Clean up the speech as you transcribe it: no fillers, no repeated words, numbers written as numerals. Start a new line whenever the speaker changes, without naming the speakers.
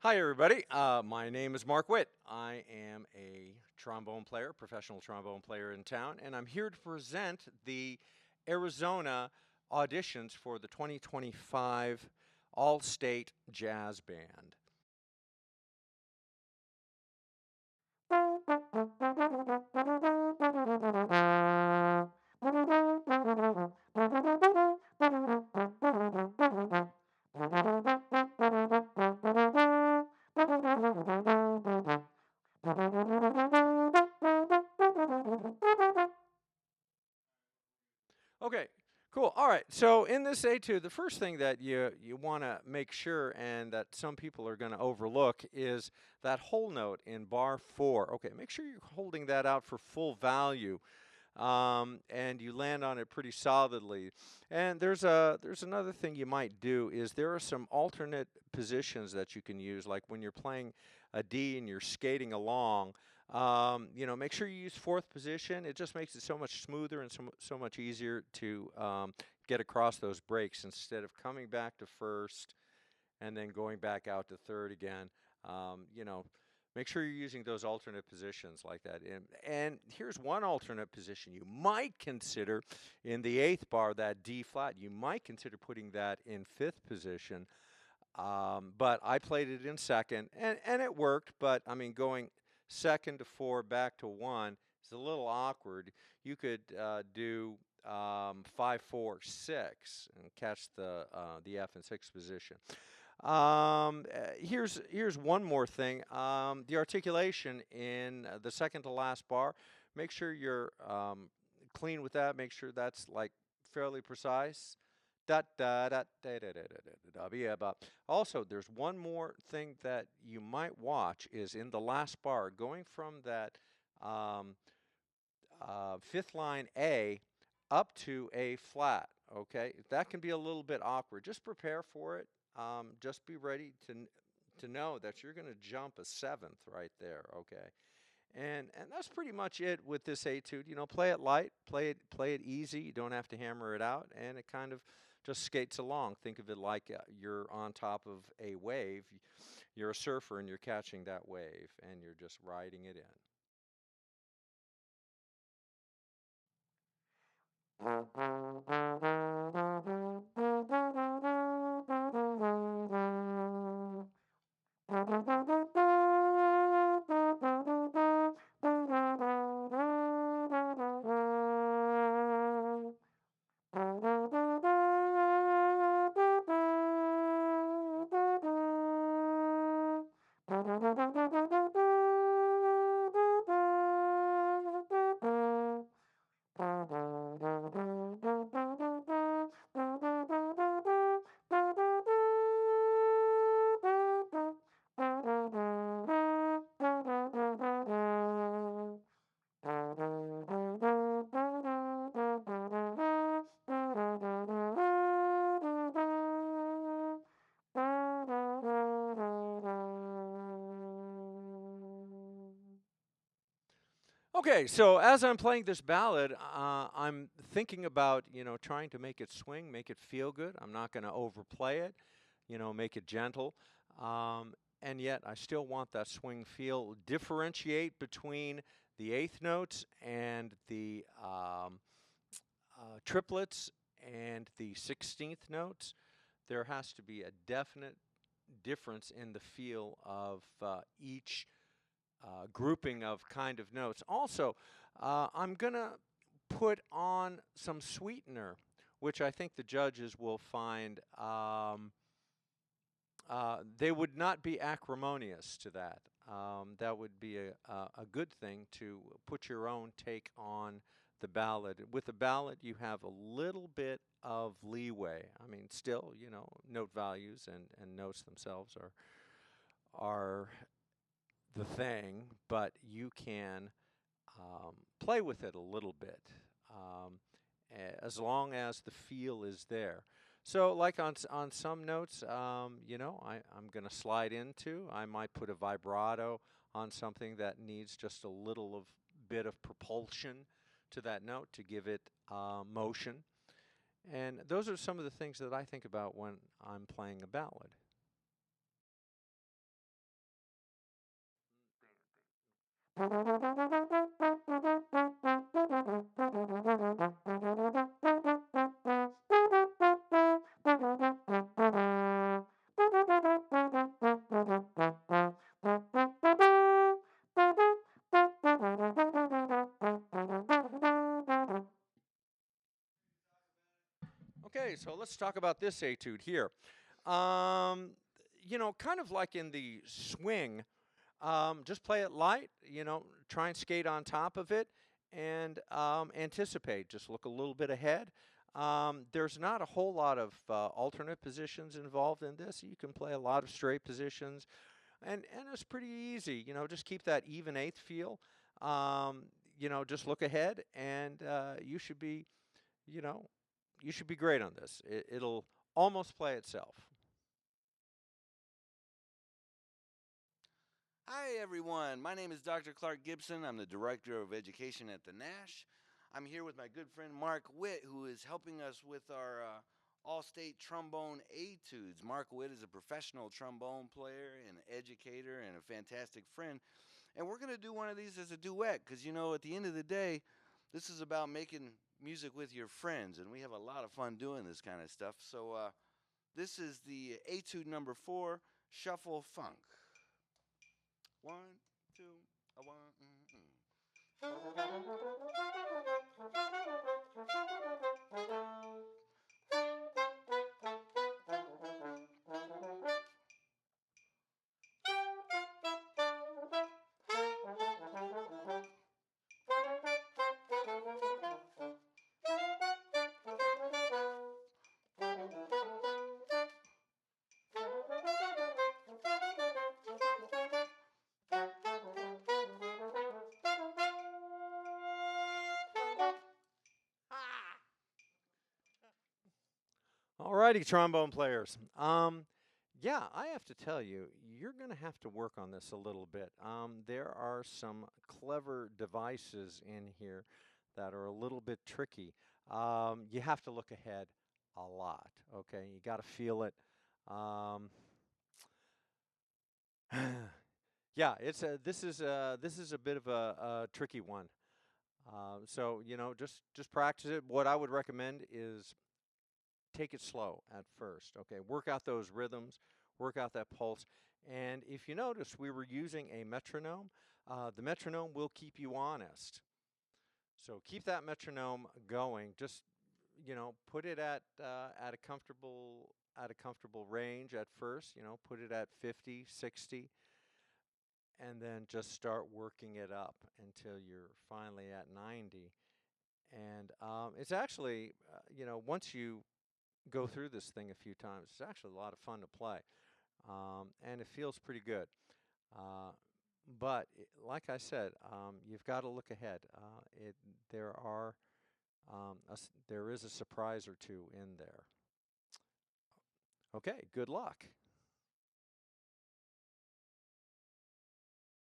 Hi, everybody. My name is Mark Witt. I am a trombone player, professional trombone player in town, and I'm here to present the Arizona auditions for the 2025 All-State Jazz Band. Okay, cool. All right. So in this etude, the first thing that you want to make sure, and that some people are going to overlook, is that whole note in bar 4. Okay, make sure you're holding that out for full value, and you land on it pretty solidly. And there's another thing you might do is there are some alternate positions that you can use, like when you're playing a D and you're skating along. Make sure you use fourth position. It just makes it so much smoother and so much easier to get across those breaks instead of coming back to first and then going back out to third again. Um, you know, Make sure you're using those alternate positions like that. And here's one alternate position you might consider in the eighth bar, that D flat. You might consider putting that in fifth position. But I played it in second, and it worked. But I mean, going second to 4 back to 1 is a little awkward. You could do 5, 4, 6 and catch the F in sixth position. Here's one more thing. The articulation in the second to last bar. Make sure you're clean with that. Make sure that's like fairly precise. Da da da da da da da da. Yeah, but also there's one more thing that you might watch is in the last bar, going from that um, fifth line A up to A flat. Okay, that can be a little bit awkward. Just prepare for it. Just be ready to know that you're going to jump a seventh right there. Okay, and that's pretty much it with this etude. Play it light, play it easy. You don't have to hammer it out, and it kind of just skates along. Think of it like you're on top of a wave. You're a surfer and you're catching that wave, and you're just riding it in. Okay, so as I'm playing this ballad, I'm thinking about, trying to make it swing, make it feel good. I'm not going to overplay it, make it gentle. And yet I still want that swing feel. Differentiate between the eighth notes and the triplets and the 16th notes. There has to be a definite difference in the feel of each grouping of kind of notes. Also, I'm going to put on some sweetener, which I think the judges will find they would not be acrimonious to that. That would be a good thing to put your own take on the ballad. With the ballad, you have a little bit of leeway. I mean, still, note values and notes themselves are the thing, but you can play with it a little bit as long as the feel is there. So, like on some notes, I'm going to slide into. I might put a vibrato on something that needs just a little of bit of propulsion to that note to give it motion. And those are some of the things that I think about when I'm playing a ballad. Okay, so let's talk about this etude here. Um, kind of like in the swing, just play it light, try and skate on top of it and anticipate. Just look a little bit ahead. There's not a whole lot of alternate positions involved in this. You can play a lot of straight positions, and it's pretty easy. Just keep that even eighth feel. Um, just look ahead, and you know, you should be great on this. It'll almost play itself.
Hi, everyone. My name is Dr. Clark Gibson. I'm the Director of Education at the Nash. I'm here with my good friend Mark Witt, who is helping us with our all-state trombone etudes. Mark Witt is a professional trombone player and educator and a fantastic friend. And we're going to do one of these as a duet because, at the end of the day, this is about making music with your friends, and we have a lot of fun doing this kind of stuff. So this is the etude number 4, Shuffle Funk. One, two, a one.
Alrighty, trombone players. Yeah, I have to tell you, you're going to have to work on this a little bit. There are some clever devices in here that are a little bit tricky. You have to look ahead a lot. Okay, you got to feel it. Um, yeah, this is a bit of a tricky one. So just practice it. What I would recommend is take it slow at first. Okay, work out those rhythms, work out that pulse. And if you notice, we were using a metronome. The metronome will keep you honest. So keep that metronome going. Just put it at a comfortable range at first. Put it at 50, 60, and then just start working it up until you're finally at 90. And it's actually, once you go through this thing a few times, it's actually a lot of fun to play, and it feels pretty good. Uh, but like I said, you've got to look ahead. There are there is a surprise or two in there. Okay, good luck.